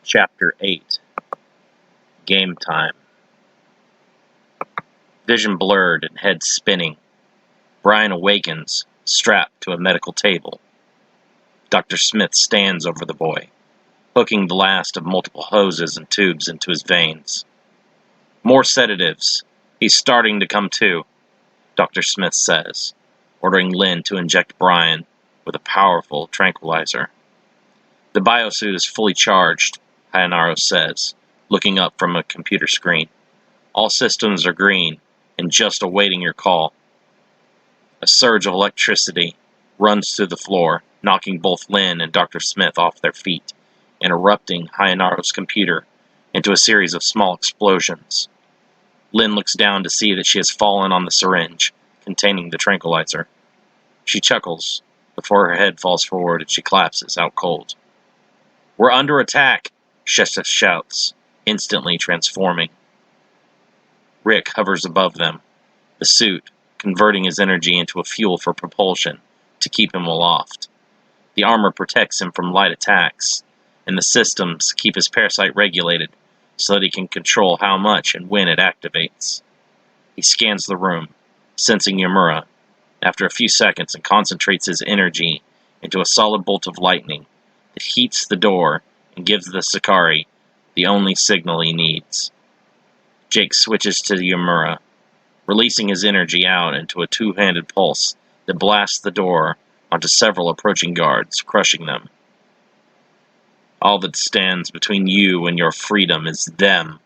Chapter 8. Game Time. Vision blurred and head spinning. Brian awakens, strapped to a medical table. Dr. Smith stands over the boy, hooking the last of multiple hoses and tubes into his veins. More sedatives. He's starting to come to, Dr. Smith says, ordering Lynn to inject Brian with a powerful tranquilizer. The biosuit is fully charged, Hayanaro says, looking up from a computer screen. All systems are green and just awaiting your call. A surge of electricity runs through the floor, knocking both Lynn and Dr. Smith off their feet and erupting Hayanaro's computer into a series of small explosions. Lynn looks down to see that she has fallen on the syringe containing the tranquilizer. She chuckles before her head falls forward and she collapses out cold. "We're under attack," Shesta shouts, instantly transforming. Rick hovers above them, the suit converting his energy into a fuel for propulsion to keep him aloft. The armor protects him from light attacks, and the systems keep his parasite regulated so that he can control how much and when it activates. He scans the room, sensing Yamura, after a few seconds, and concentrates his energy into a solid bolt of lightning that heats the door and gives the Sakari the only signal he needs. Jake switches to Yamura, releasing his energy out into a two-handed pulse that blasts the door onto several approaching guards, crushing them. "All that stands between you and your freedom is them,"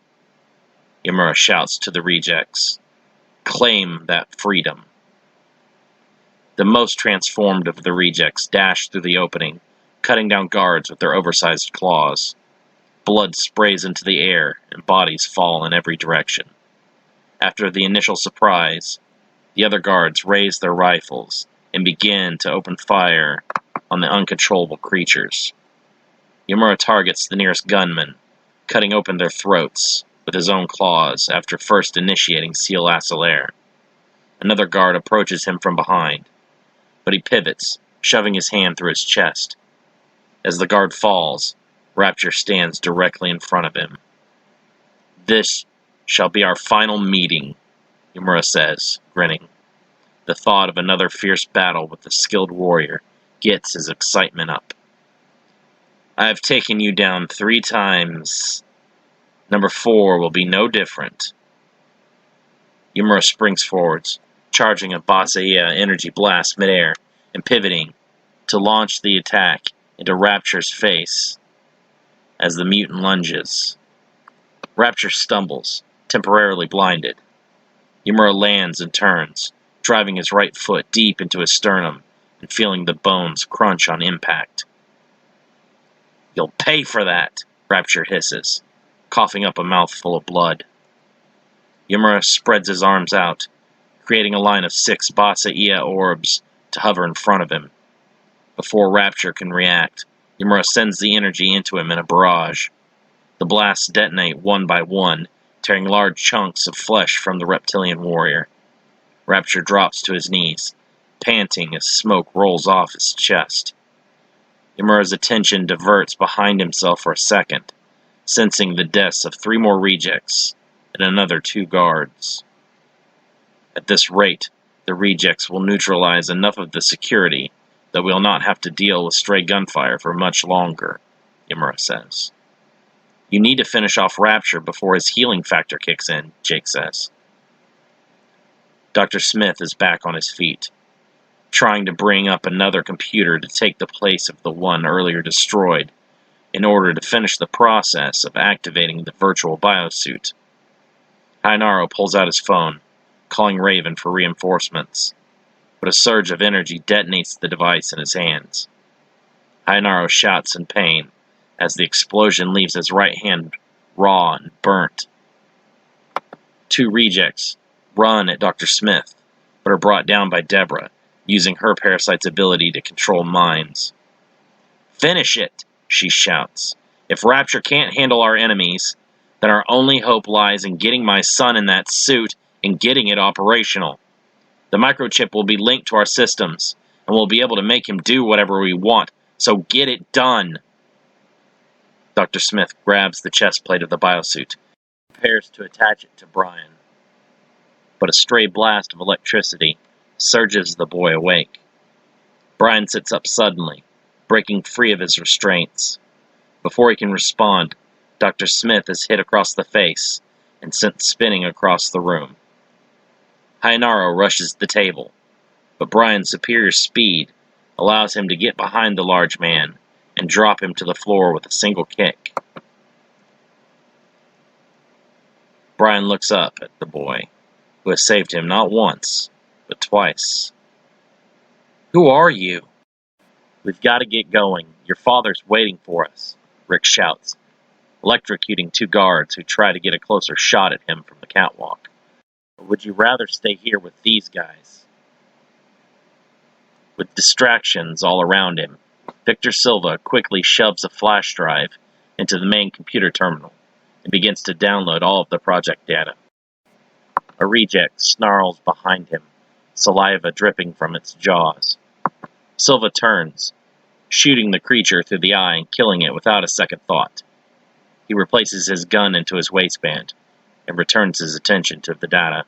Yamura shouts to the rejects. "Claim that freedom." The most transformed of the rejects dash through the opening, cutting down guards with their oversized claws. Blood sprays into the air, and bodies fall in every direction. After the initial surprise, the other guards raise their rifles and begin to open fire on the uncontrollable creatures. Yamura targets the nearest gunman, cutting open their throats with his own claws after first initiating Seal Acelaire. Another guard approaches him from behind, but he pivots, shoving his hand through his chest. As the guard falls, Rapture stands directly in front of him. "This shall be our final meeting," Yamura says, grinning. The thought of another fierce battle with a skilled warrior gets his excitement up. "I have taken you down 3 times. Number 4 will be no different." Yamura springs forwards, charging a Basaia energy blast midair and pivoting to launch the attack into Rapture's face as the mutant lunges. Rapture stumbles, temporarily blinded. Yamura lands and turns, driving his right foot deep into his sternum and feeling the bones crunch on impact. "You'll pay for that," Rapture hisses, coughing up a mouthful of blood. Yamura spreads his arms out, creating a line of 6 Basaia orbs to hover in front of him. Before Rapture can react, Yamura sends the energy into him in a barrage. The blasts detonate one by one, tearing large chunks of flesh from the reptilian warrior. Rapture drops to his knees, panting as smoke rolls off his chest. Yamura's attention diverts behind himself for a second, sensing the deaths of 3 more rejects and another 2 guards. At this rate, the rejects will neutralize enough of the security that we'll not have to deal with stray gunfire for much longer, Yamura says. "You need to finish off Rapture before his healing factor kicks in," Jake says. Dr. Smith is back on his feet, trying to bring up another computer to take the place of the one earlier destroyed, in order to finish the process of activating the virtual biosuit. Hayanaro pulls out his phone, calling Raven for reinforcements, but a surge of energy detonates the device in his hands. Hayanaro shouts in pain as the explosion leaves his right hand raw and burnt. 2 rejects run at Dr. Smith, but are brought down by Deborah, using her parasite's ability to control minds. "Finish it," she shouts. "If Rapture can't handle our enemies, then our only hope lies in getting my son in that suit and getting it operational. The microchip will be linked to our systems, and we'll be able to make him do whatever we want, so get it done." Dr. Smith grabs the chest plate of the biosuit, prepares to attach it to Brian. But a stray blast of electricity surges the boy awake. Brian sits up suddenly, breaking free of his restraints. Before he can respond, Dr. Smith is hit across the face and sent spinning across the room. Hainaro rushes the table, but Brian's superior speed allows him to get behind the large man and drop him to the floor with a single kick. Brian looks up at the boy, who has saved him not once, but twice. "Who are you?" "We've got to get going. Your father's waiting for us," Rick shouts, electrocuting two guards who try to get a closer shot at him from the catwalk. "Or would you rather stay here with these guys?" With distractions all around him, Victor Silva quickly shoves a flash drive into the main computer terminal and begins to download all of the project data. A reject snarls behind him, saliva dripping from its jaws. Silva turns, shooting the creature through the eye and killing it without a second thought. He replaces his gun into his waistband and returns his attention to the data.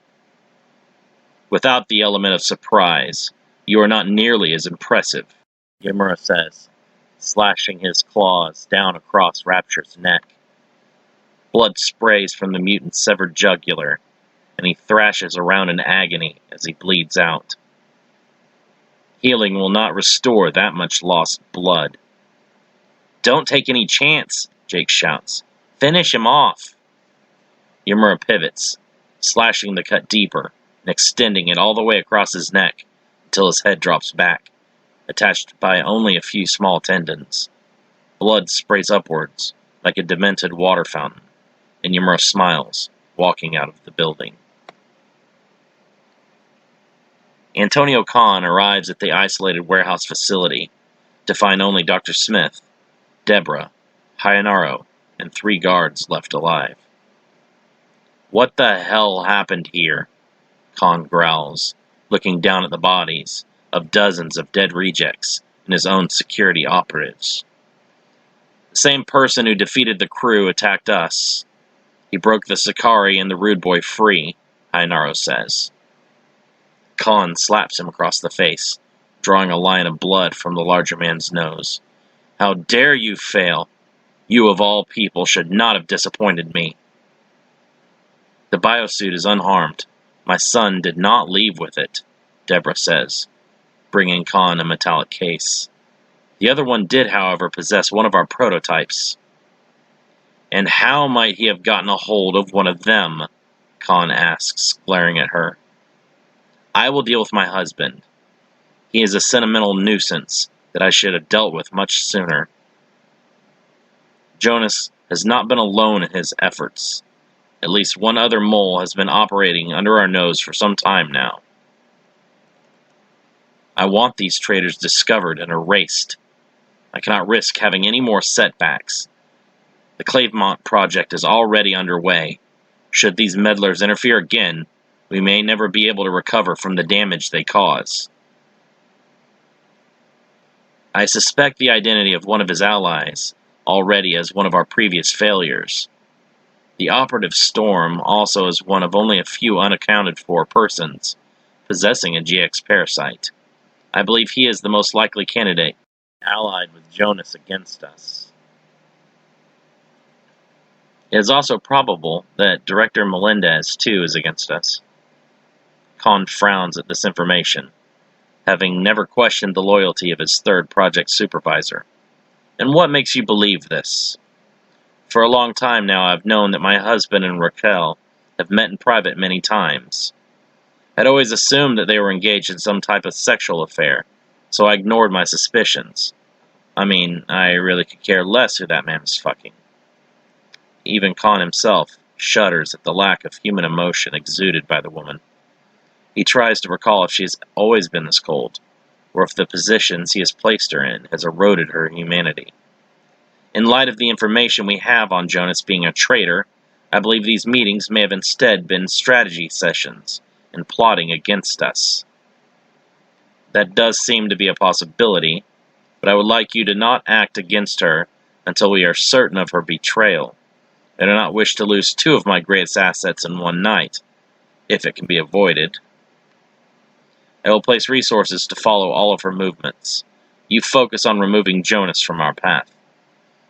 "Without the element of surprise, you are not nearly as impressive," Yamura says, slashing his claws down across Rapture's neck. Blood sprays from the mutant's severed jugular, and he thrashes around in agony as he bleeds out. Healing will not restore that much lost blood. "Don't take any chance," Jake shouts. "Finish him off." Yamura pivots, slashing the cut deeper and extending it all the way across his neck until his head drops back, attached by only a few small tendons. Blood sprays upwards like a demented water fountain, and Yamura smiles, walking out of the building. Antonio Khan arrives at the isolated warehouse facility to find only Dr. Smith, Deborah, Hainaro, and 3 guards left alive. "What the hell happened here?" Khan growls, looking down at the bodies of dozens of dead rejects and his own security operatives. "The same person who defeated the crew attacked us. He broke the Sakari and the rude boy free," Hainaro says. Khan slaps him across the face, drawing a line of blood from the larger man's nose. "How dare you fail? You of all people should not have disappointed me." "The biosuit is unharmed. My son did not leave with it," Deborah says, bringing Khan a metallic case. "The other one did, however, possess one of our prototypes." "And how might he have gotten a hold of one of them?" Khan asks, glaring at her. "I will deal with my husband. He is a sentimental nuisance that I should have dealt with much sooner." Jonas has not been alone in his efforts. At least one other mole has been operating under our nose for some time now. "I want these traitors discovered and erased. I cannot risk having any more setbacks. The Clavemont project is already underway. Should these meddlers interfere again, we may never be able to recover from the damage they cause. I suspect the identity of one of his allies already as one of our previous failures. The operative Storm also is one of only a few unaccounted for persons possessing a GX parasite. I believe he is the most likely candidate, allied with Jonas against us. It is also probable that Director Melendez, too, is against us." Khan frowns at this information, having never questioned the loyalty of his third project supervisor. "And what makes you believe this?" "For a long time now I've known that my husband and Raquel have met in private many times. I'd always assumed that they were engaged in some type of sexual affair, so I ignored my suspicions. I mean, I really could care less who that man is fucking." Even Khan himself shudders at the lack of human emotion exuded by the woman. He tries to recall if she has always been this cold, or if the positions he has placed her in has eroded her humanity. In light of the information we have on Jonas being a traitor, I believe these meetings may have instead been strategy sessions and plotting against us. That does seem to be a possibility, but I would like you to not act against her until we are certain of her betrayal. I do not wish to lose two of my greatest assets in one night, if it can be avoided. I will place resources to follow all of her movements. You focus on removing Jonas from our path.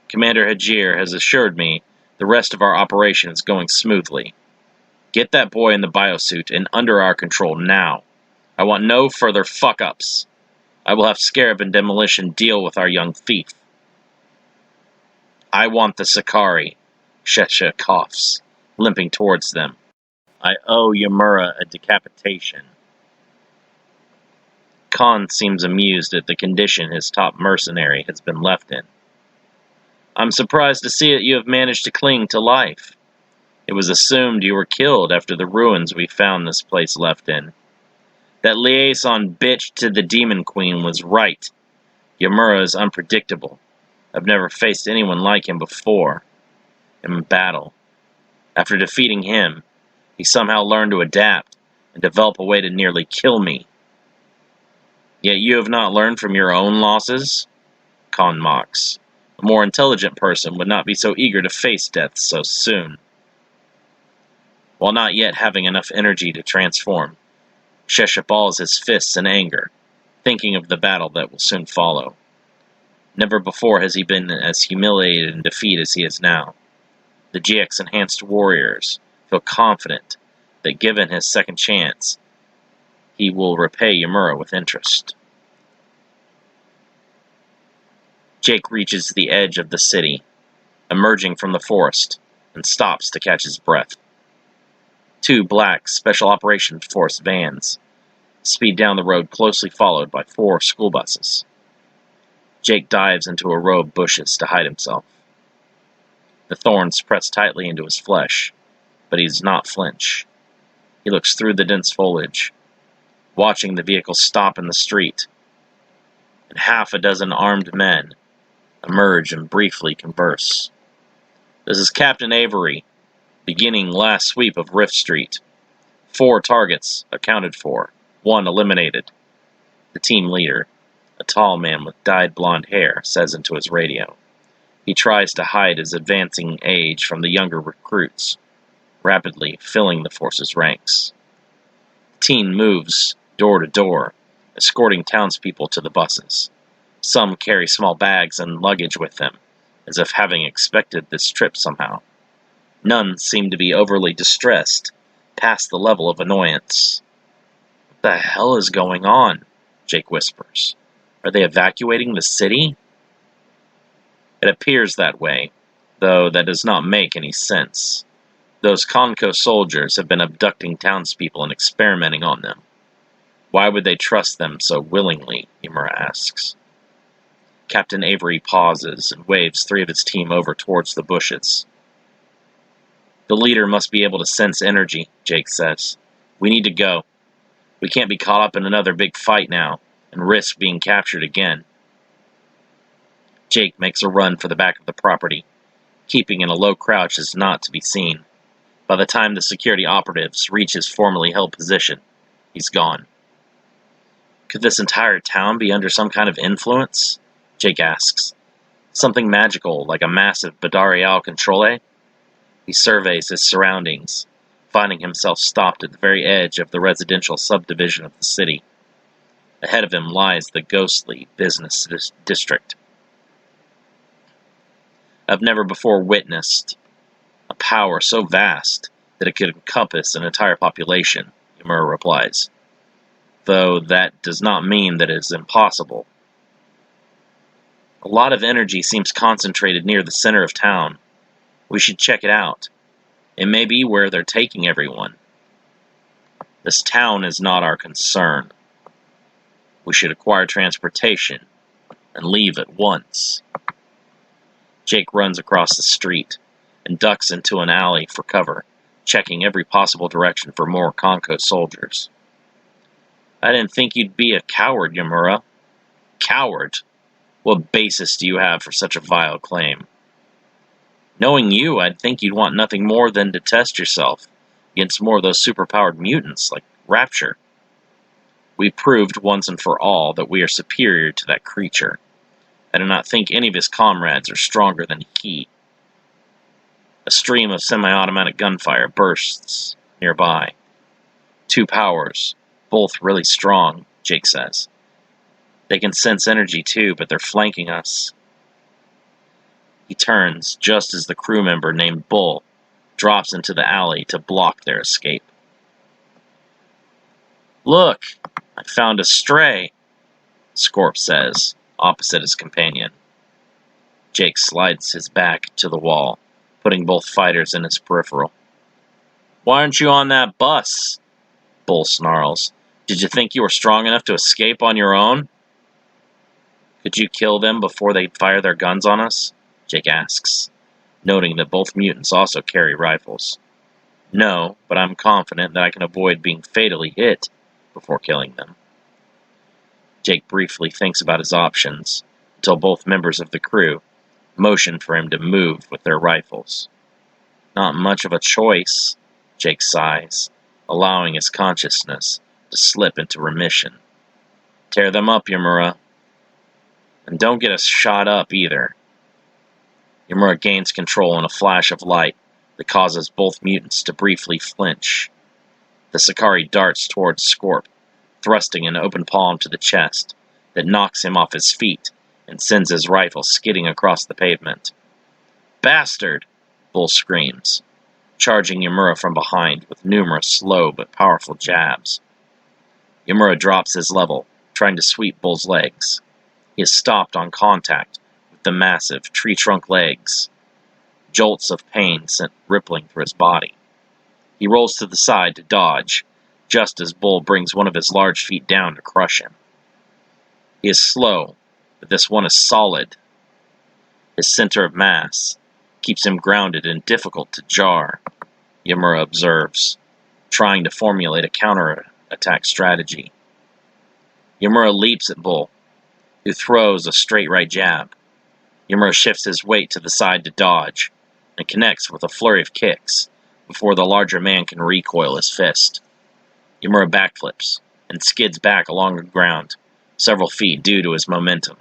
Commander Hajir has assured me the rest of our operation is going smoothly. Get that boy in the biosuit and under our control now. I want no further fuck-ups. I will have Scarab and Demolition deal with our young thief. I want the Sakari. Shesha coughs, limping towards them. I owe Yamura a decapitation. Khan seems amused at the condition his top mercenary has been left in. I'm surprised to see that you have managed to cling to life. It was assumed you were killed after the ruins we found this place left in. That liaison bitch to the Demon Queen was right. Yamura is unpredictable. I've never faced anyone like him before. In battle. After defeating him, he somehow learned to adapt and develop a way to nearly kill me. Yet you have not learned from your own losses? Khan mocks. A more intelligent person would not be so eager to face death so soon. While not yet having enough energy to transform, Shesha balls his fists in anger, thinking of the battle that will soon follow. Never before has he been as humiliated in defeat as he is now. The GX-enhanced warriors feel confident that given his second chance, he will repay Yamura with interest. Jake reaches the edge of the city, emerging from the forest, and stops to catch his breath. Two black Special Operations Force vans speed down the road, closely followed by 4 school buses. Jake dives into a row of bushes to hide himself. The thorns press tightly into his flesh, but he does not flinch. He looks through the dense foliage, watching the vehicle stop in the street, and half a dozen armed men emerge and briefly converse. This is Captain Avery, beginning last sweep of Rift Street. 4 targets accounted for, 1 eliminated. The team leader, a tall man with dyed blonde hair, says into his radio. He tries to hide his advancing age from the younger recruits, rapidly filling the force's ranks. The team moves door to door, escorting townspeople to the buses. Some carry small bags and luggage with them, as if having expected this trip somehow. None seem to be overly distressed, past the level of annoyance. What the hell is going on? Jake whispers. Are they evacuating the city? It appears that way, though that does not make any sense. Those Conco soldiers have been abducting townspeople and experimenting on them. Why would they trust them so willingly? Yamura asks. Captain Avery pauses and waves 3 of his team over towards the bushes. The leader must be able to sense energy, Jake says. We need to go. We can't be caught up in another big fight now, and risk being captured again. Jake makes a run for the back of the property, keeping in a low crouch as not to be seen. By the time the security operatives reach his formerly held position, he's gone. Could this entire town be under some kind of influence? Jake asks. Something magical, like a massive Badarial controle? He surveys his surroundings, finding himself stopped at the very edge of the residential subdivision of the city. Ahead of him lies the ghostly business district. I've never before witnessed a power so vast that it could encompass an entire population, Yamura replies. Though that does not mean that it is impossible. A lot of energy seems concentrated near the center of town. We should check it out. It may be where they're taking everyone. This town is not our concern. We should acquire transportation and leave at once. Jake runs across the street and ducks into an alley for cover, checking every possible direction for more Conco soldiers. I didn't think you'd be a coward, Yamura. Coward? What basis do you have for such a vile claim? Knowing you, I'd think you'd want nothing more than to test yourself against more of those superpowered mutants like Rapture. We proved once and for all that we are superior to that creature. I do not think any of his comrades are stronger than he. A stream of semi-automatic gunfire bursts nearby. 2 powers, both really strong, Jake says. They can sense energy too, but they're flanking us. He turns just as the crew member named Bull drops into the alley to block their escape. "Look, I found a stray," Scorp says, opposite his companion. Jake slides his back to the wall, putting both fighters in his peripheral. "Why aren't you on that bus?" Bull snarls. "Did you think you were strong enough to escape on your own?" "Could you kill them before they fire their guns on us?" Jake asks, noting that both mutants also carry rifles. "No, but I'm confident that I can avoid being fatally hit before killing them." Jake briefly thinks about his options, until both members of the crew motion for him to move with their rifles. "Not much of a choice," Jake sighs, allowing his consciousness to slip into remission. "Tear them up, Yamura. And don't get us shot up, either." Yamura gains control in a flash of light that causes both mutants to briefly flinch. The Sakari darts towards Scorp, thrusting an open palm to the chest that knocks him off his feet and sends his rifle skidding across the pavement. "Bastard!" Bull screams, charging Yamura from behind with numerous slow but powerful jabs. Yamura drops his level, trying to sweep Bull's legs. He is stopped on contact with the massive tree-trunk legs. Jolts of pain sent rippling through his body. He rolls to the side to dodge, just as Bull brings one of his large feet down to crush him. He is slow, but this one is solid. His center of mass keeps him grounded and difficult to jar, Yamura observes, trying to formulate a counter-attack strategy. Yamura leaps at Bull, who throws a straight right jab. Yamura shifts his weight to the side to dodge, and connects with a flurry of kicks before the larger man can recoil his fist. Yamura backflips and skids back along the ground, several feet due to his momentum.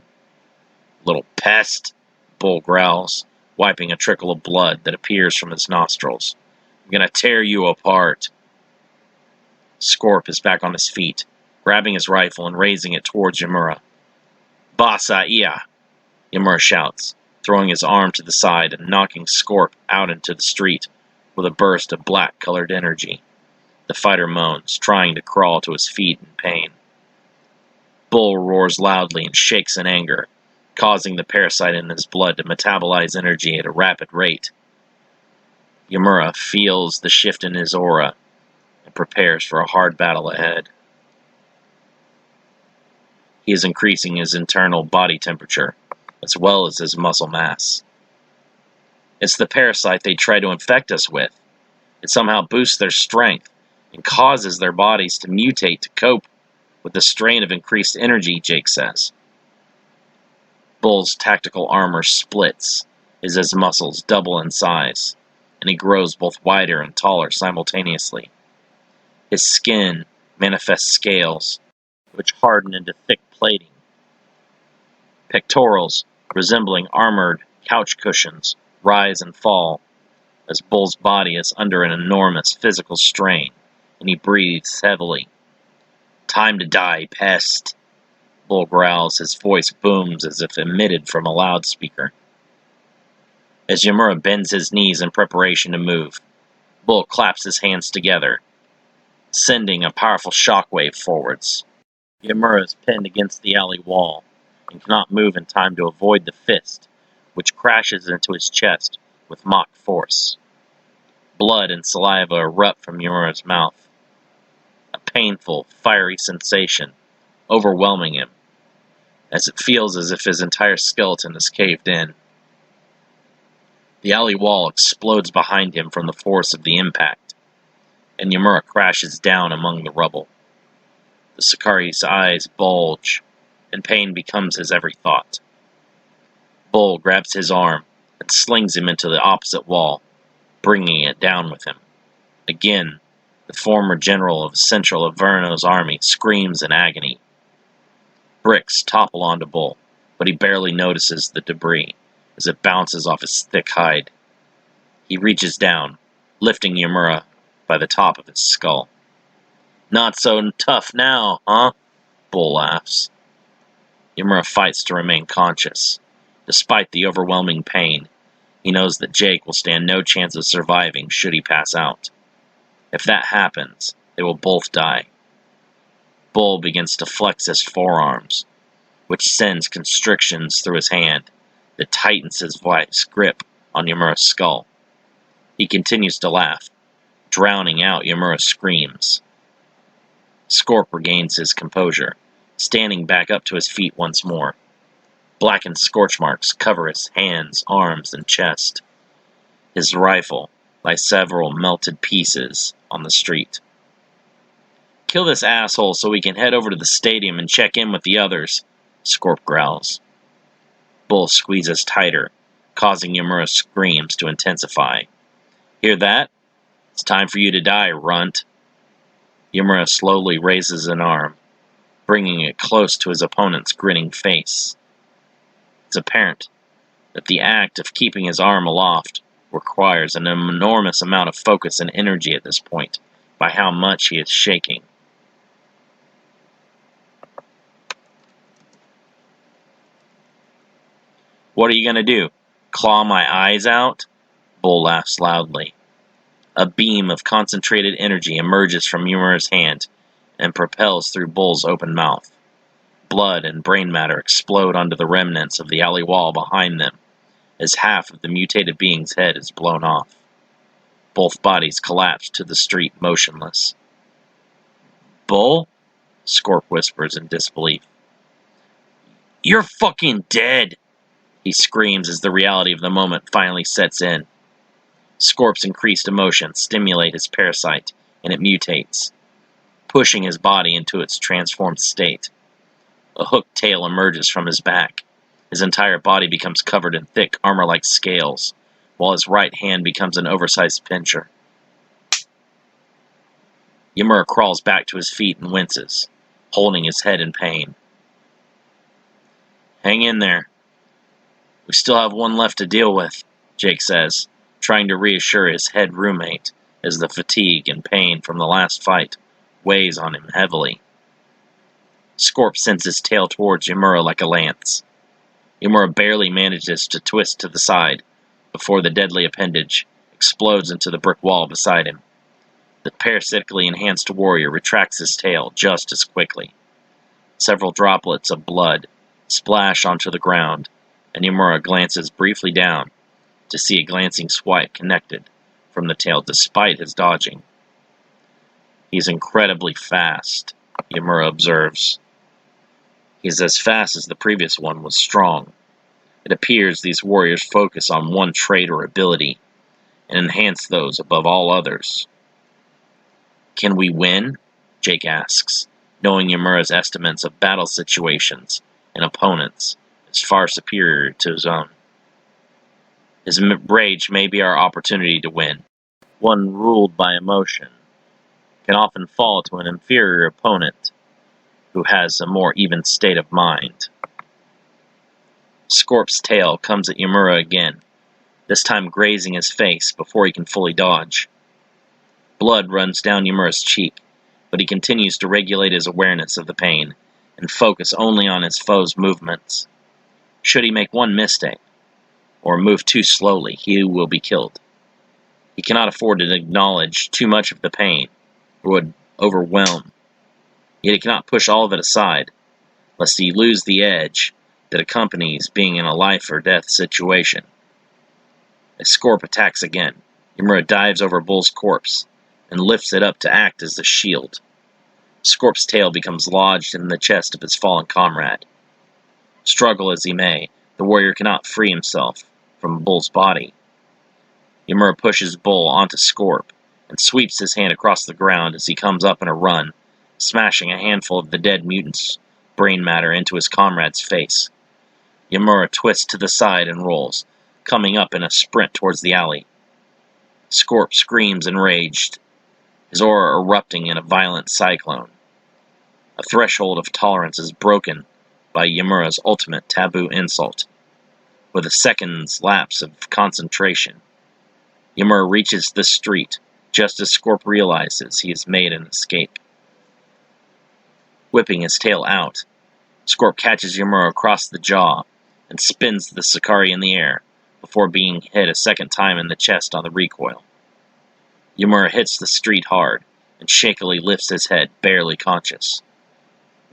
"Little pest," Bull growls, wiping a trickle of blood that appears from his nostrils. "I'm gonna tear you apart." Scorp is back on his feet, grabbing his rifle and raising it towards Yamura. "Basa ia!" Yamura shouts, throwing his arm to the side and knocking Scorp out into the street with a burst of black-colored energy. The fighter moans, trying to crawl to his feet in pain. Bull roars loudly and shakes in anger, causing the parasite in his blood to metabolize energy at a rapid rate. Yamura feels the shift in his aura and prepares for a hard battle ahead. He is increasing his internal body temperature, as well as his muscle mass. It's the parasite they try to infect us with. It somehow boosts their strength and causes their bodies to mutate to cope with the strain of increased energy, Jake says. Bull's tactical armor splits as his muscles double in size, and he grows both wider and taller simultaneously. His skin manifests scales, which harden into thick plating. Pectorals, resembling armored couch cushions, rise and fall as Bull's body is under an enormous physical strain, and he breathes heavily. "Time to die, pest," Bull growls. His voice booms as if emitted from a loudspeaker. As Yamura bends his knees in preparation to move, Bull claps his hands together, sending a powerful shockwave forwards. Yamura is pinned against the alley wall and cannot move in time to avoid the fist, which crashes into his chest with mock force. Blood and saliva erupt from Yamura's mouth, a painful, fiery sensation overwhelming him, as it feels as if his entire skeleton is caved in. The alley wall explodes behind him from the force of the impact, and Yamura crashes down among the rubble. The Sakari's eyes bulge, and pain becomes his every thought. Bull grabs his arm and slings him into the opposite wall, bringing it down with him. Again, the former general of Central Averno's army screams in agony. Bricks topple onto Bull, but he barely notices the debris as it bounces off his thick hide. He reaches down, lifting Yamura by the top of his skull. "Not so tough now, huh?" Bull laughs. Yamura fights to remain conscious. Despite the overwhelming pain, he knows that Jake will stand no chance of surviving should he pass out. If that happens, they will both die. Bull begins to flex his forearms, which sends constrictions through his hand that tightens his vice grip on Yamura's skull. He continues to laugh, drowning out Yamura's screams. Scorp regains his composure, standing back up to his feet once more. Blackened scorch marks cover his hands, arms, and chest. His rifle lies several melted pieces on the street. "Kill this asshole so we can head over to the stadium and check in with the others," Scorp growls. Bull squeezes tighter, causing Yamura's screams to intensify. "Hear that? It's time for you to die, runt." Yamura slowly raises an arm, bringing it close to his opponent's grinning face. It's apparent that the act of keeping his arm aloft requires an enormous amount of focus and energy at this point, by how much he is shaking. "What are you going to do? Claw my eyes out?" Bull laughs loudly. A beam of concentrated energy emerges from Yamura's hand and propels through Bull's open mouth. Blood and brain matter explode onto the remnants of the alley wall behind them, as half of the mutated being's head is blown off. Both bodies collapse to the street motionless. "Bull?" Scorp whispers in disbelief. "You're fucking dead!" he screams as the reality of the moment finally sets in. Scorp's increased emotions stimulate his parasite, and it mutates, pushing his body into its transformed state. A hooked tail emerges from his back. His entire body becomes covered in thick, armor-like scales, while his right hand becomes an oversized pincher. Yamura crawls back to his feet and winces, holding his head in pain. "Hang in there. We still have one left to deal with," Jake says, trying to reassure his head roommate as the fatigue and pain from the last fight weighs on him heavily. Scorp sends his tail towards Yamura like a lance. Yamura barely manages to twist to the side before the deadly appendage explodes into the brick wall beside him. The parasitically enhanced warrior retracts his tail just as quickly. Several droplets of blood splash onto the ground, and Yamura glances briefly down to see a glancing swipe connected from the tail despite his dodging. "He's incredibly fast," Yamura observes. "He's as fast as the previous one was strong." It appears these warriors focus on one trait or ability, and enhance those above all others. "Can we win?" Jake asks, knowing Yamura's estimates of battle situations and opponents is far superior to his own. His rage may be our opportunity to win. One ruled by emotion can often fall to an inferior opponent who has a more even state of mind. Scorp's tail comes at Yamura again, this time grazing his face before he can fully dodge. Blood runs down Yamura's cheek, but he continues to regulate his awareness of the pain and focus only on his foe's movements. Should he make one mistake, or move too slowly, he will be killed. He cannot afford to acknowledge too much of the pain, or would overwhelm. Yet he cannot push all of it aside, lest he lose the edge that accompanies being in a life-or-death situation. As Scorp attacks again, Yamura dives over Bull's corpse and lifts it up to act as the shield. Scorp's tail becomes lodged in the chest of his fallen comrade. Struggle as he may, the warrior cannot free himself from Bull's body. Yamura pushes Bull onto Scorp and sweeps his hand across the ground as he comes up in a run, smashing a handful of the dead mutant's brain matter into his comrade's face. Yamura twists to the side and rolls, coming up in a sprint towards the alley. Scorp screams enraged, his aura erupting in a violent cyclone. A threshold of tolerance is broken by Yamura's ultimate taboo insult. With a second's lapse of concentration, Yamura reaches the street just as Scorp realizes he has made an escape. Whipping his tail out, Scorp catches Yamura across the jaw and spins the Sakari in the air before being hit a second time in the chest on the recoil. Yamura hits the street hard and shakily lifts his head, barely conscious.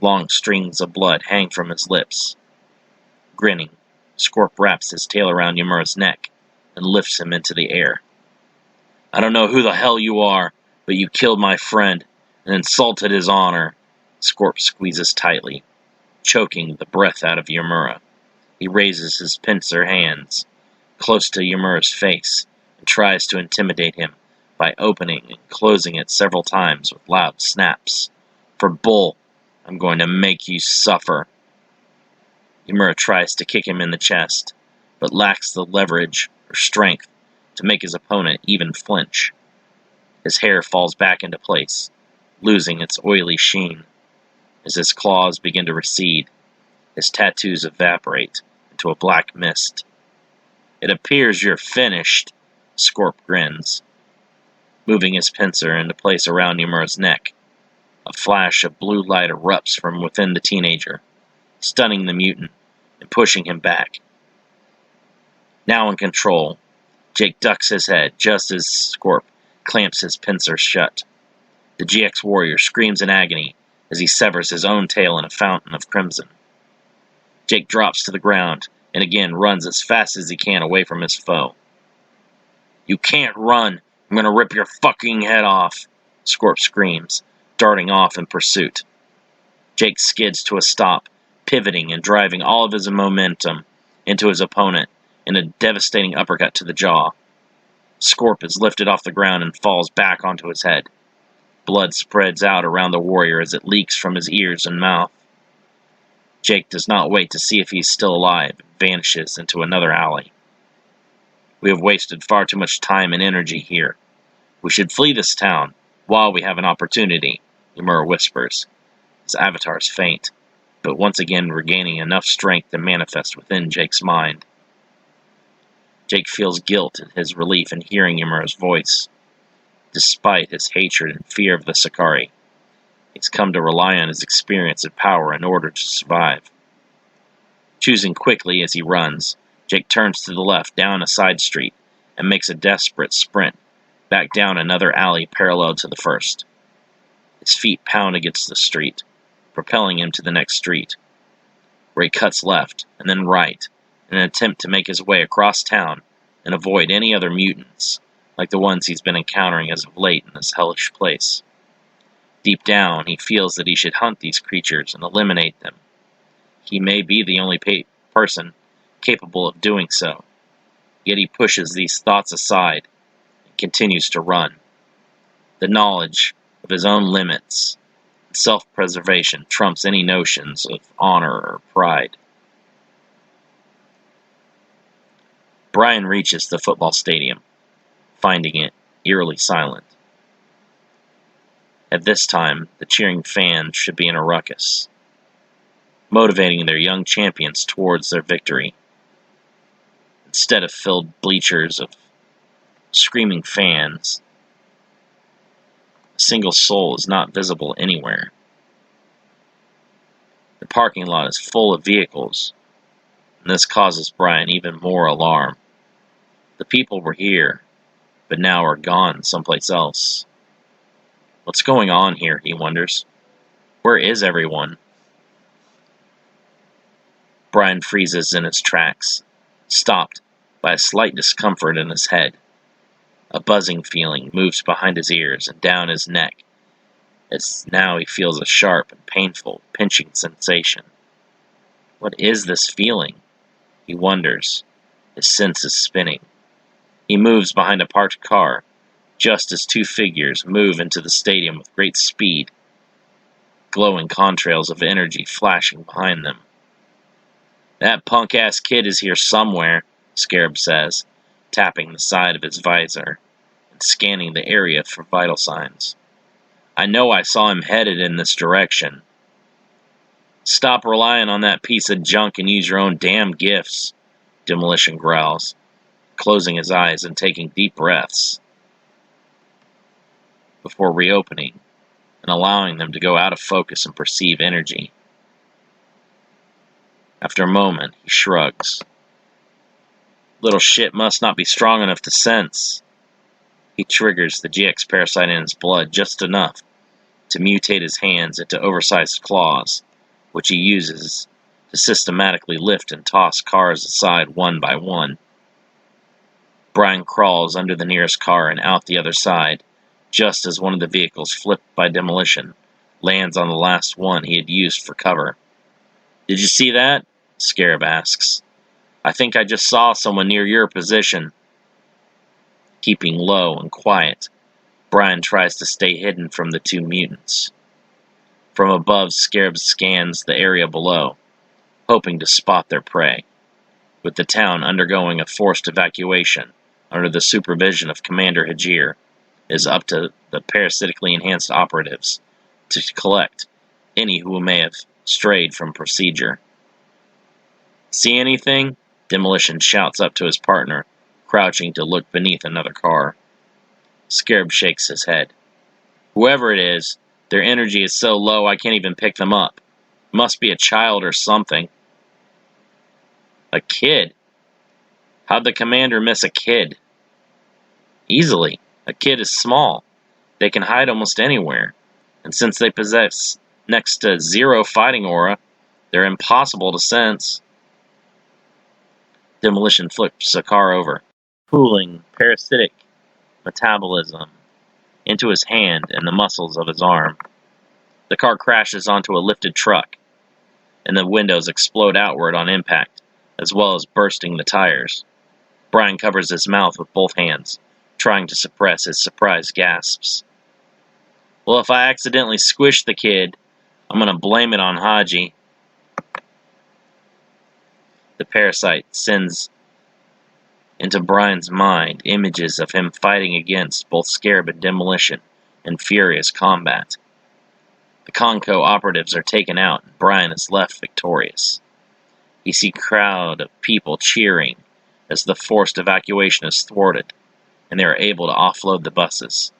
Long strings of blood hang from his lips. Grinning, Scorp wraps his tail around Yamura's neck and lifts him into the air. "I don't know who the hell you are, but you killed my friend and insulted his honor." Scorp squeezes tightly, choking the breath out of Yamura. He raises his pincer hands close to Yamura's face and tries to intimidate him by opening and closing it several times with loud snaps. "For bull, I'm going to make you suffer." Yamura tries to kick him in the chest, but lacks the leverage or strength to make his opponent even flinch. His hair falls back into place, losing its oily sheen. As his claws begin to recede, his tattoos evaporate into a black mist. "It appears you're finished," Scorp grins, moving his pincer into place around Yamura's neck. A flash of blue light erupts from within the teenager, stunning the mutant and pushing him back. Now in control, Jake ducks his head just as Scorp clamps his pincer shut. The GX warrior screams in agony as he severs his own tail in a fountain of crimson. Jake drops to the ground and again runs as fast as he can away from his foe. "You can't run! I'm gonna rip your fucking head off!" Scorp screams, darting off in pursuit. Jake skids to a stop, pivoting and driving all of his momentum into his opponent in a devastating uppercut to the jaw. Scorp is lifted off the ground and falls back onto his head. Blood spreads out around the warrior as it leaks from his ears and mouth. Jake does not wait to see if he is still alive and vanishes into another alley. "We have wasted far too much time and energy here. We should flee this town while we have an opportunity," Yamura whispers. His avatar's faint, but once again regaining enough strength to manifest within Jake's mind. Jake feels guilt at his relief in hearing Yamura's voice. Despite his hatred and fear of the Sakari, he's come to rely on his experience and power in order to survive. Choosing quickly as he runs, Jake turns to the left down a side street and makes a desperate sprint back down another alley parallel to the first. His feet pound against the street, propelling him to the next street, where he cuts left and then right in an attempt to make his way across town and avoid any other mutants like the ones he's been encountering as of late in this hellish place. Deep down, he feels that he should hunt these creatures and eliminate them. He may be the only person capable of doing so, yet he pushes these thoughts aside and continues to run. The knowledge of his own limits and self-preservation trumps any notions of honor or pride. Brian reaches the football stadium, finding it eerily silent. At this time, the cheering fans should be in a ruckus, motivating their young champions towards their victory. Instead of filled bleachers of screaming fans, a single soul is not visible anywhere. The parking lot is full of vehicles, and this causes Brian even more alarm. The people were here, but now are gone someplace else. What's going on here, he wonders. Where is everyone? Brian freezes in his tracks, stopped by a slight discomfort in his head. A buzzing feeling moves behind his ears and down his neck, as now he feels a sharp and painful pinching sensation. What is this feeling? He wonders, his senses spinning. He moves behind a parked car, just as two figures move into the stadium with great speed, glowing contrails of energy flashing behind them. "That punk-ass kid is here somewhere," Scarab says, tapping the side of his visor and scanning the area for vital signs. "I know I saw him headed in this direction." Stop relying on that piece of junk and use your own damn gifts, Demolition growls, closing his eyes and taking deep breaths before reopening and allowing them to go out of focus and perceive energy. After a moment, he shrugs. Little shit must not be strong enough to sense. He triggers the GX parasite in his blood just enough to mutate his hands into oversized claws, which he uses to systematically lift and toss cars aside one by one. Brian crawls under the nearest car and out the other side, just as one of the vehicles flipped by Demolition lands on the last one he had used for cover. "Did you see that?" Scarab asks. "I think I just saw someone near your position." Keeping low and quiet, Brian tries to stay hidden from the two mutants. From above, Scarab scans the area below, hoping to spot their prey. With the town undergoing a forced evacuation under the supervision of Commander Hajir, it is up to the parasitically enhanced operatives to collect any who may have strayed from procedure. "See anything?" Demolition shouts up to his partner, crouching to look beneath another car. Scarab shakes his head. "Whoever it is, their energy is so low I can't even pick them up. Must be a child or something." "A kid? How'd the commander miss a kid?" "Easily. A kid is small. They can hide almost anywhere. And since they possess next to zero fighting aura, they're impossible to sense." Demolition flips a car over, pooling parasitic metabolism into his hand and the muscles of his arm. The car crashes onto a lifted truck, and the windows explode outward on impact, as well as bursting the tires. Brian covers his mouth with both hands, trying to suppress his surprised gasps. "Well, if I accidentally squish the kid, I'm gonna blame it on Haji." The parasite sends into Brian's mind images of him fighting against both Scarab and Demolition in furious combat. The Conco operatives are taken out, and Brian is left victorious. He sees a crowd of people cheering as the forced evacuation is thwarted, and they are able to offload the buses.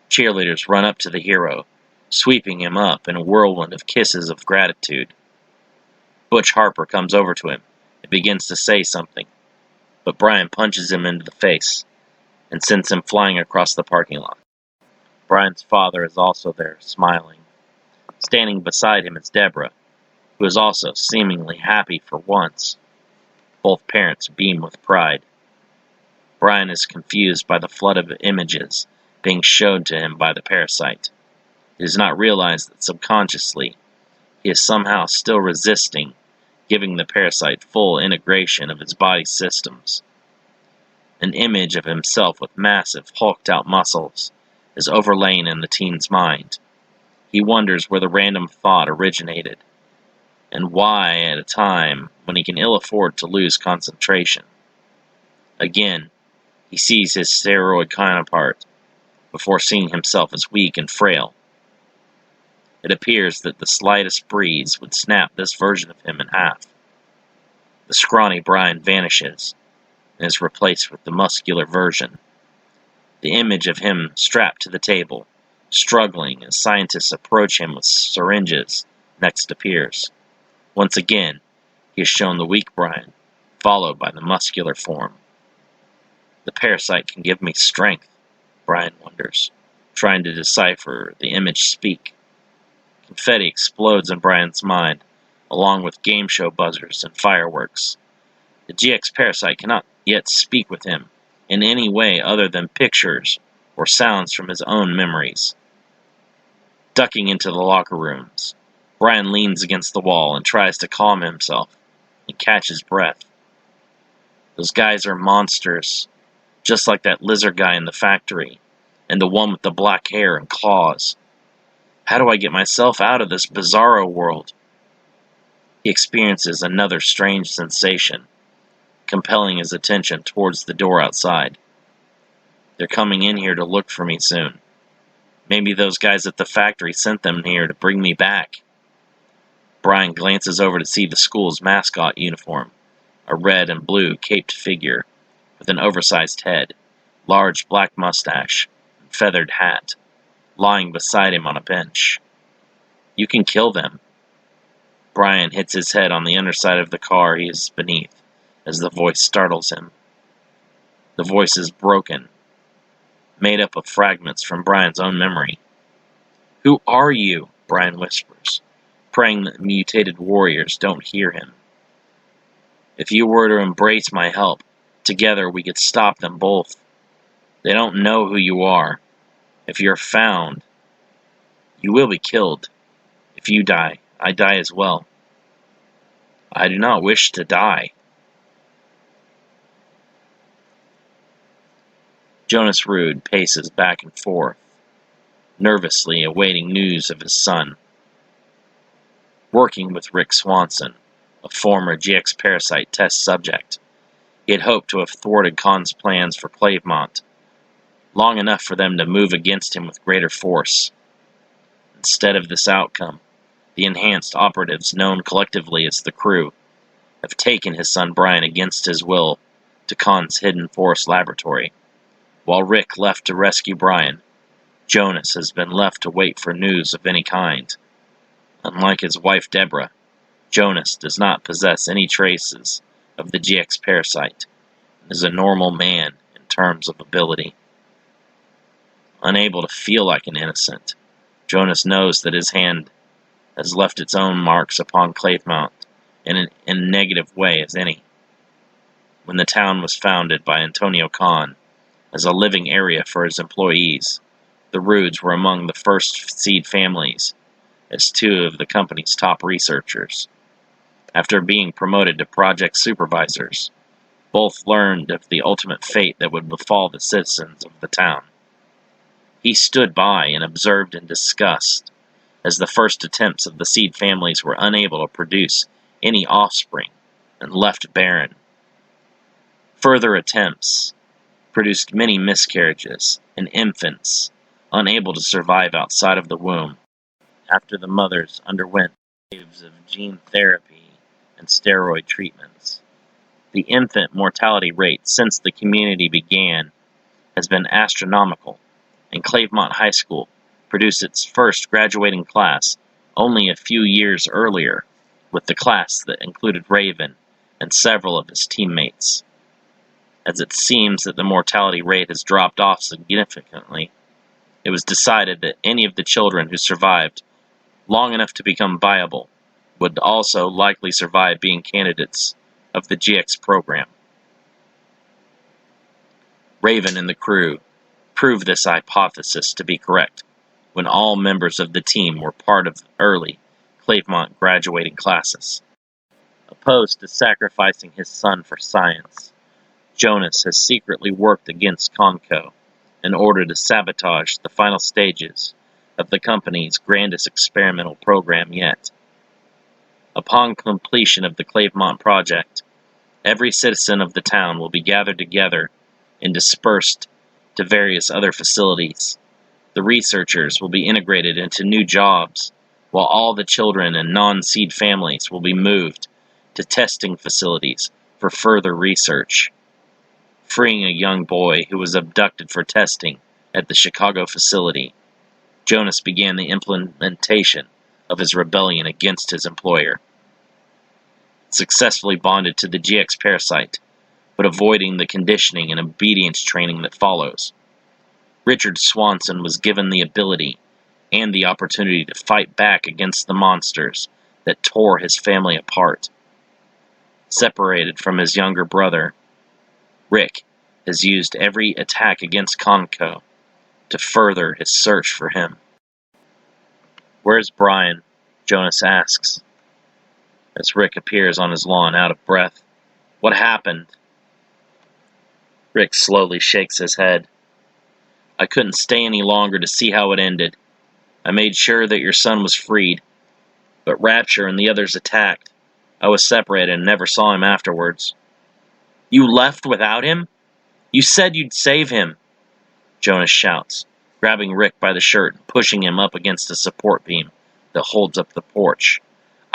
Cheerleaders run up to the hero, sweeping him up in a whirlwind of kisses of gratitude. Butch Harper comes over to him and begins to say something, but Brian punches him into the face and sends him flying across the parking lot. Brian's father is also there, smiling. Standing beside him is Deborah, who is also seemingly happy for once. Both parents beam with pride. Brian is confused by the flood of images being shown to him by the parasite. He does not realize that subconsciously he is somehow still resisting giving the parasite full integration of his body's systems. An image of himself with massive, hulked-out muscles is overlain in the teen's mind. He wonders where the random thought originated, and why at a time when he can ill afford to lose concentration. Again, he sees his steroid counterpart, before seeing himself as weak and frail. It appears that the slightest breeze would snap this version of him in half. The scrawny Brian vanishes, and is replaced with the muscular version. The image of him strapped to the table, struggling as scientists approach him with syringes, next appears. Once again, he is shown the weak Brian, followed by the muscular form. The parasite can give me strength, Brian wonders, trying to decipher the image speak. Confetti explodes in Brian's mind, along with game show buzzers and fireworks. The GX parasite cannot yet speak with him in any way other than pictures or sounds from his own memories. Ducking into the locker rooms, Brian leans against the wall and tries to calm himself and catch his breath. Those guys are monsters, just like that lizard guy in the factory, and the one with the black hair and claws. How do I get myself out of this bizarro world? He experiences another strange sensation, compelling his attention towards the door outside. They're coming in here to look for me soon. Maybe those guys at the factory sent them here to bring me back. Brian glances over to see the school's mascot uniform, a red and blue caped figure with an oversized head, large black mustache, and feathered hat, lying beside him on a bench. You can kill them. Brian hits his head on the underside of the car he is beneath as the voice startles him. The voice is broken, made up of fragments from Brian's own memory. "Who are you?" Brian whispers, praying that mutated warriors don't hear him. "If you were to embrace my help, together we could stop them both. They don't know who you are. If you're found, you will be killed. If you die, I die as well." "I do not wish to die." Jonas Rude paces back and forth, nervously awaiting news of his son. Working with Rick Swanson, a former GX Parasite test subject, he had hoped to have thwarted Khan's plans for Clavemont, long enough for them to move against him with greater force. Instead of this outcome, the enhanced operatives known collectively as the Crew have taken his son Brian against his will to Khan's Hidden Force laboratory. While Rick left to rescue Brian, Jonas has been left to wait for news of any kind. Unlike his wife Deborah, Jonas does not possess any traces of the GX Parasite and is a normal man in terms of ability. Unable to feel like an innocent, Jonas knows that his hand has left its own marks upon Clavemont in a negative way as any. When the town was founded by Antonio Khan as a living area for his employees, the Rudes were among the first seed families as two of the company's top researchers. After being promoted to project supervisors, both learned of the ultimate fate that would befall the citizens of the town. He stood by and observed in disgust as the first attempts of the seed families were unable to produce any offspring and left barren. Further attempts produced many miscarriages and infants unable to survive outside of the womb after the mothers underwent waves of gene therapy and steroid treatments. The infant mortality rate since the community began has been astronomical, and Clavemont High School produced its first graduating class only a few years earlier, with the class that included Raven and several of his teammates. As it seems that the mortality rate has dropped off significantly, it was decided that any of the children who survived long enough to become viable would also likely survive being candidates of the GX program. Raven and the Crew proved this hypothesis to be correct when all members of the team were part of early Clavemont graduating classes. Opposed to sacrificing his son for science, Jonas has secretly worked against Conco in order to sabotage the final stages of the company's grandest experimental program yet. Upon completion of the Clavemont project, every citizen of the town will be gathered together and dispersed to various other facilities. The researchers will be integrated into new jobs, while all the children and non-seed families will be moved to testing facilities for further research. Freeing a young boy who was abducted for testing at the Chicago facility, Jonas began the implementation of his rebellion against his employer. Successfully bonded to the GX Parasite, but avoiding the conditioning and obedience training that follows, Richard Swanson was given the ability and the opportunity to fight back against the monsters that tore his family apart. Separated from his younger brother, Rick has used every attack against Conco to further his search for him. "Where's Brian?" Jonas asks, as Rick appears on his lawn out of breath. "What happened?" Rick slowly shakes his head. "I couldn't stay any longer to see how it ended. I made sure that your son was freed, but Rapture and the others attacked. I was separated and never saw him afterwards." "You left without him? You said you'd save him!" Jonas shouts, grabbing Rick by the shirt and pushing him up against a support beam that holds up the porch.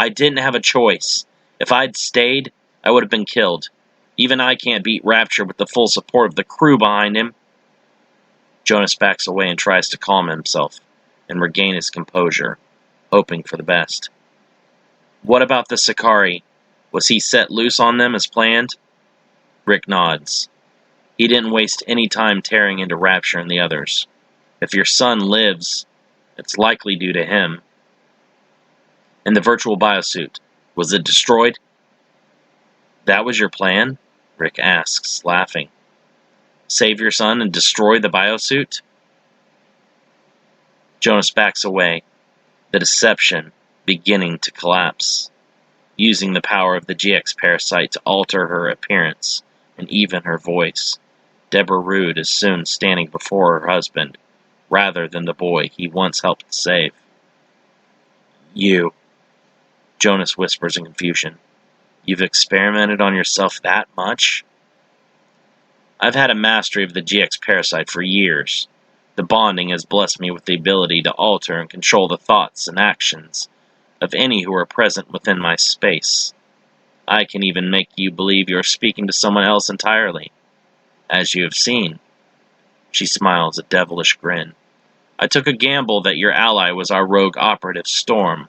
I didn't have a choice. If I'd stayed, I would have been killed. Even I can't beat Rapture with the full support of the crew behind him. Jonas backs away and tries to calm himself and regain his composure, hoping for the best. What about the Sicarii? Was he set loose on them as planned? Rick nods. He didn't waste any time tearing into Rapture and the others. If your son lives, it's likely due to him. And the virtual biosuit, was it destroyed? That was your plan? Rick asks, laughing. Save your son and destroy the biosuit? Jonas backs away, the deception beginning to collapse, using the power of the GX parasite to alter her appearance and even her voice. Deborah Rude is soon standing before her husband, rather than the boy he once helped save. You, Jonas whispers in confusion. You've experimented on yourself that much? I've had a mastery of the GX parasite for years. The bonding has blessed me with the ability to alter and control the thoughts and actions of any who are present within my space. I can even make you believe you are speaking to someone else entirely. As you have seen. She smiles a devilish grin. I took a gamble that your ally was our rogue operative, Storm.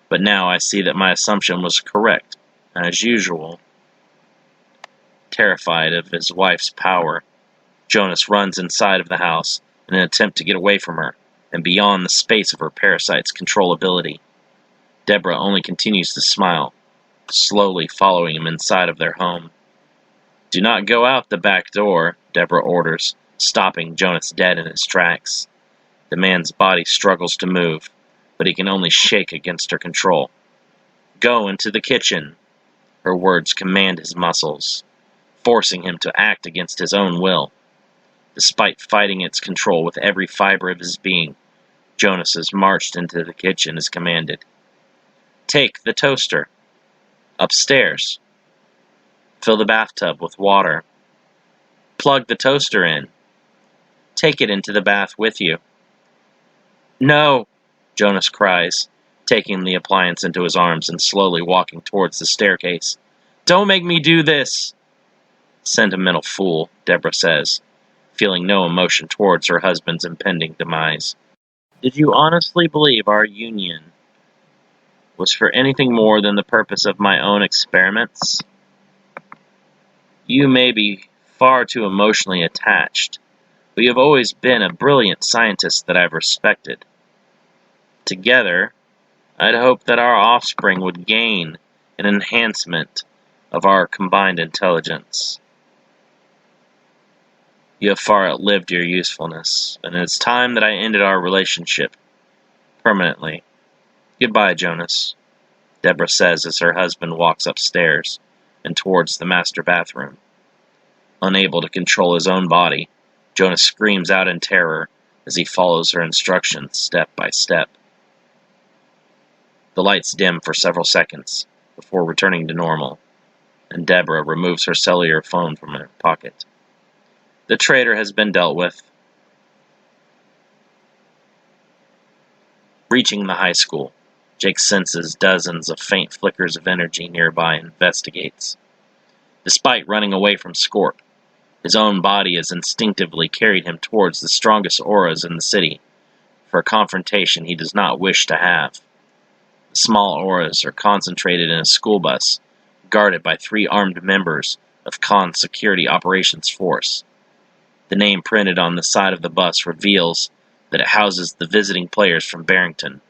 But now I see that my assumption was correct, as usual. Terrified of his wife's power, Jonas runs inside of the house in an attempt to get away from her, and beyond the space of her parasite's controllability. Deborah only continues to smile, slowly following him inside of their home. Do not go out the back door, Deborah orders, stopping Jonas dead in his tracks. The man's body struggles to move, but he can only shake against her control. Go into the kitchen. Her words command his muscles, forcing him to act against his own will. Despite fighting its control with every fiber of his being, Jonas has marched into the kitchen as commanded. Take the toaster. Upstairs. Fill the bathtub with water. Plug the toaster in. Take it into the bath with you. No, Jonas cries, taking the appliance into his arms and slowly walking towards the staircase. Don't make me do this! Sentimental fool, Deborah says, feeling no emotion towards her husband's impending demise. Did you honestly believe our union was for anything more than the purpose of my own experiments? You may be far too emotionally attached, but you have always been a brilliant scientist that I've respected. Together, I'd hoped that our offspring would gain an enhancement of our combined intelligence. You have far outlived your usefulness, and it's time that I ended our relationship permanently. Goodbye, Jonas, Deborah says as her husband walks upstairs and towards the master bathroom. Unable to control his own body, Jonas screams out in terror as he follows her instructions step by step. The lights dim for several seconds before returning to normal, and Deborah removes her cellular phone from her pocket. The traitor has been dealt with. Reaching the high school, Jake senses dozens of faint flickers of energy nearby and investigates. Despite running away from Scorp, his own body has instinctively carried him towards the strongest auras in the city, for a confrontation he does not wish to have. The small auras are concentrated in a school bus, guarded by 3 armed members of Khan's Security Operations Force. The name printed on the side of the bus reveals that it houses the visiting players from Barrington.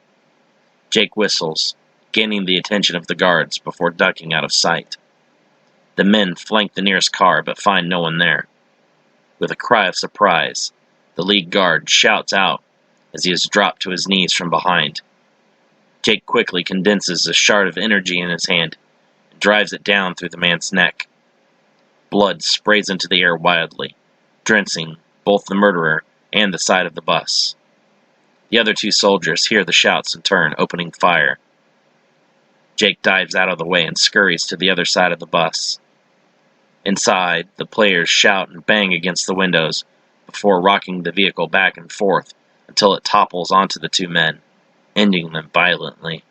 Jake whistles, gaining the attention of the guards before ducking out of sight. The men flank the nearest car but find no one there. With a cry of surprise, the lead guard shouts out as he is dropped to his knees from behind. Jake quickly condenses a shard of energy in his hand and drives it down through the man's neck. Blood sprays into the air wildly, drenching both the murderer and the side of the bus. The other 2 soldiers hear the shouts and turn, opening fire. Jake dives out of the way and scurries to the other side of the bus. Inside, the players shout and bang against the windows before rocking the vehicle back and forth until it topples onto the 2 men, ending them violently.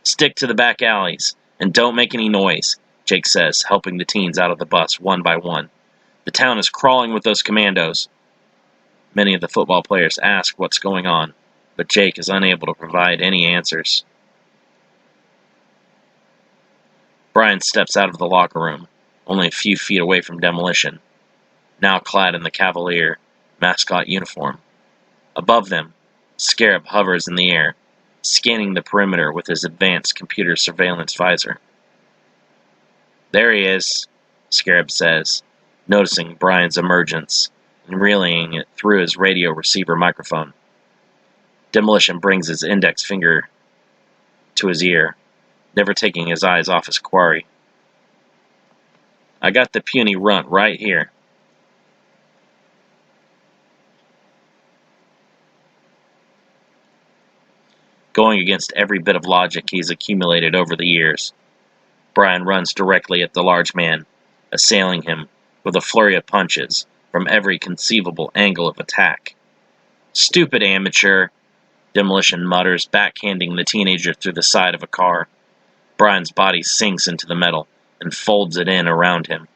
Stick to the back alleys, and don't make any noise, Jake says, helping the teens out of the bus one by one. The town is crawling with those commandos. Many of the football players ask what's going on, but Jake is unable to provide any answers. Brian steps out of the locker room, only a few feet away from Demolition, now clad in the Cavalier mascot uniform. Above them, Scarab hovers in the air, scanning the perimeter with his advanced computer surveillance visor. There he is, Scarab says, noticing Brian's emergence and relaying it through his radio receiver microphone. Demolition brings his index finger to his ear, never taking his eyes off his quarry. I got the puny runt right here. Going against every bit of logic he's accumulated over the years, Brian runs directly at the large man, assailing him with a flurry of punches from every conceivable angle of attack. Stupid amateur, Demolition mutters, backhanding the teenager through the side of a car. Brian's body sinks into the metal and folds it in around him.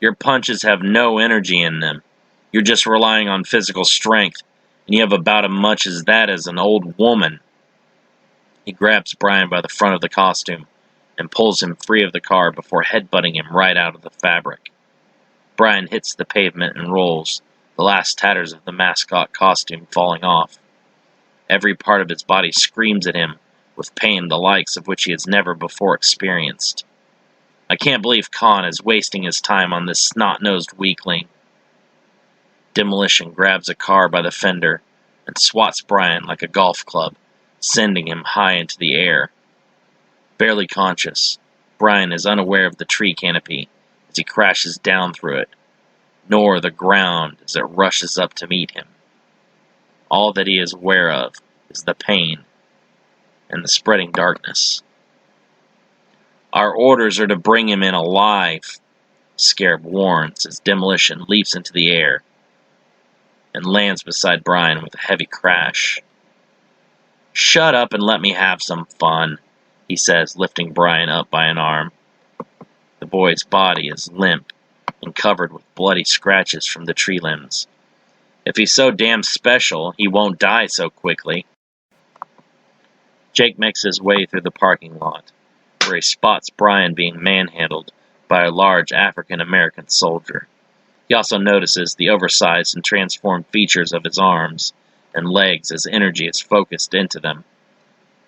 Your punches have no energy in them. You're just relying on physical strength, and you have about as much as that as an old woman. He grabs Brian by the front of the costume and pulls him free of the car before headbutting him right out of the fabric. Brian hits the pavement and rolls, the last tatters of the mascot costume falling off. Every part of his body screams at him, with pain the likes of which he has never before experienced. I can't believe Khan is wasting his time on this snot-nosed weakling. Demolition grabs a car by the fender and swats Brian like a golf club, sending him high into the air. Barely conscious, Brian is unaware of the tree canopy as he crashes down through it, nor the ground as it rushes up to meet him. All that he is aware of is the pain and the spreading darkness. Our orders are to bring him in alive, Scarab warns as Demolition leaps into the air and lands beside Brian with a heavy crash. Shut up and let me have some fun, he says, lifting Brian up by an arm. The boy's body is limp and covered with bloody scratches from the tree limbs. If he's so damn special, he won't die so quickly. Jake makes his way through the parking lot, where he spots Brian being manhandled by a large African-American soldier. He also notices the oversized and transformed features of his arms and legs as energy is focused into them.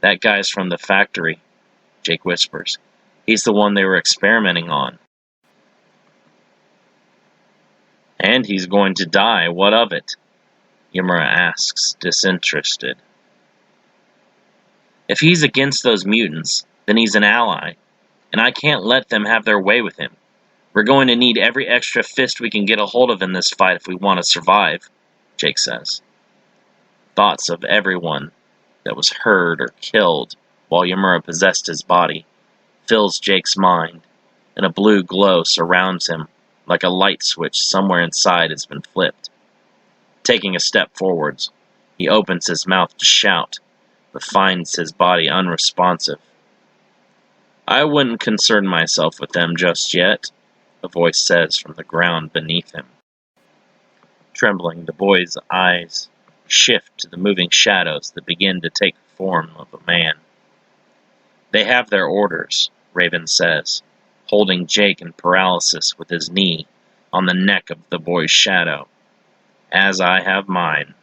That guy's from the factory, Jake whispers. He's the one they were experimenting on. And he's going to die, what of it? Yamura asks, disinterested. If he's against those mutants, then he's an ally, and I can't let them have their way with him. We're going to need every extra fist we can get a hold of in this fight if we want to survive, Jake says. Thoughts of everyone that was hurt or killed while Yamura possessed his body fills Jake's mind, and a blue glow surrounds him like a light switch somewhere inside has been flipped. Taking a step forwards, he opens his mouth to shout, but finds his body unresponsive. I wouldn't concern myself with them just yet, a voice says from the ground beneath him. Trembling, the boy's eyes shift to the moving shadows that begin to take the form of a man. They have their orders, Raven says, holding Jake in paralysis with his knee on the neck of the boy's shadow, as I have mine.